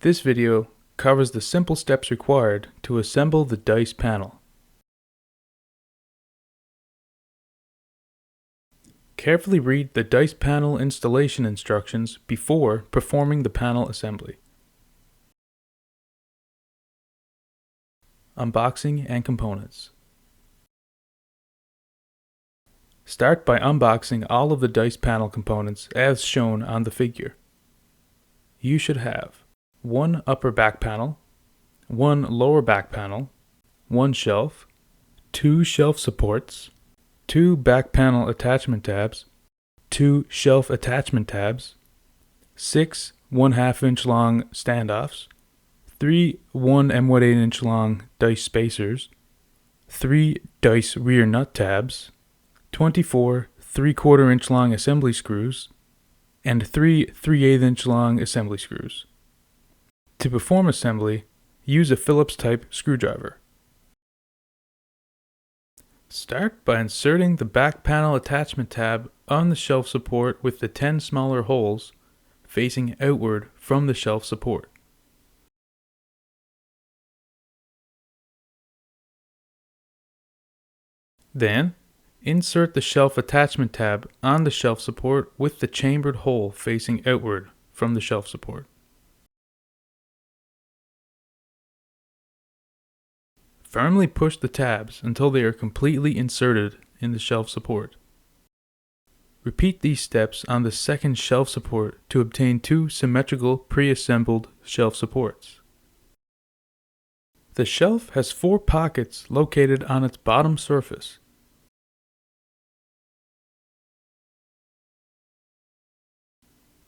This video covers the simple steps required to assemble the dice panel. Carefully read the dice panel installation instructions before performing the panel assembly. Unboxing and components. Start by unboxing all of the dice panel components as shown on the figure. You should have one upper back panel, one lower back panel, one shelf, two shelf supports, two back panel attachment tabs, two shelf attachment tabs, 6 1/2 inch long standoffs, 3 1 1/8 inch long dice spacers, 3 dice rear nut tabs, 24 3/4 inch long assembly screws, and 3 3/8 inch long assembly screws. To perform assembly, use a Phillips type screwdriver. Start by inserting the back panel attachment tab on the shelf support with the 10 smaller holes facing outward from the shelf support. Then, insert the shelf attachment tab on the shelf support with the chambered hole facing outward from the shelf support. Firmly push the tabs until they are completely inserted in the shelf support. Repeat these steps on the second shelf support to obtain 2 symmetrical pre-assembled shelf supports. The shelf has 4 pockets located on its bottom surface.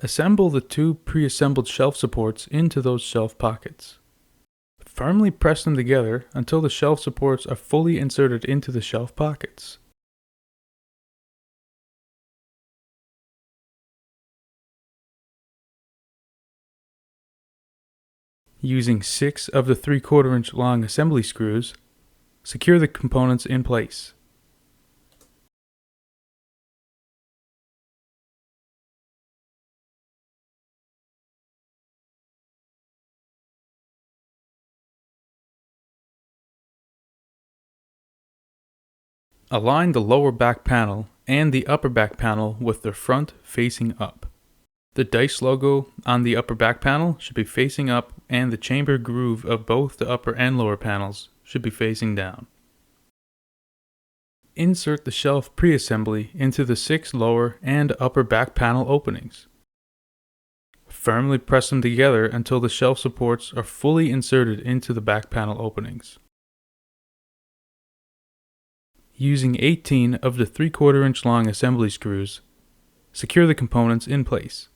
Assemble the 2 pre-assembled shelf supports into those shelf pockets. Firmly press them together until the shelf supports are fully inserted into the shelf pockets. Using 6 of the 3/4 inch long assembly screws, secure the components in place. Align the lower back panel and the upper back panel with their front facing up. The dice logo on the upper back panel should be facing up, and the chamber groove of both the upper and lower panels should be facing down. Insert the shelf pre-assembly into the 6 lower and upper back panel openings. Firmly press them together until the shelf supports are fully inserted into the back panel openings. Using 18 of the 3/4 inch long assembly screws, secure the components in place.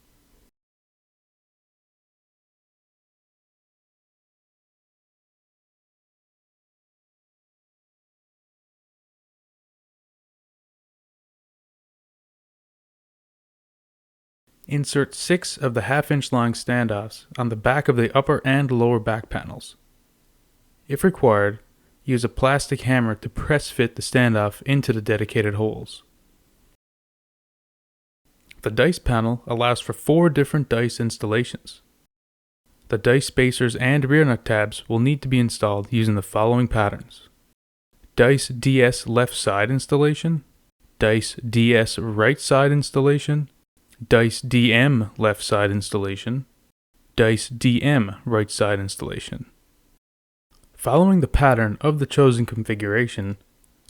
Insert 6 of the 1/2 inch long standoffs on the back of the upper and lower back panels. If required, use a plastic hammer to press fit the standoff into the dedicated holes. The dice panel allows for 4 different dice installations. The dice spacers and rear nut tabs will need to be installed using the following patterns: Dice DS left side installation, Dice DS right side installation, Dice DM left side installation, Dice DM right side installation. Following the pattern of the chosen configuration,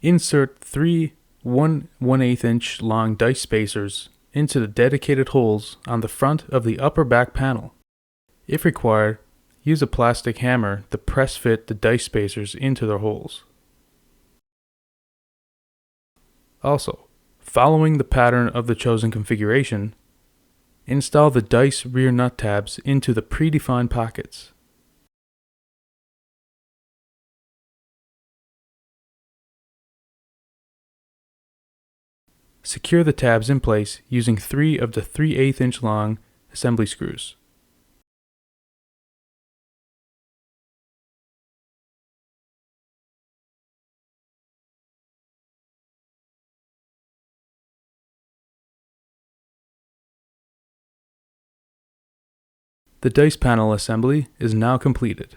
insert 3 1 1/8 inch long dice spacers into the dedicated holes on the front of the upper back panel. If required, use a plastic hammer to press fit the dice spacers into their holes. Also, following the pattern of the chosen configuration, install the dice rear nut tabs into the predefined pockets. Secure the tabs in place using 3 of the 3/8 inch long assembly screws. The dice panel assembly is now completed.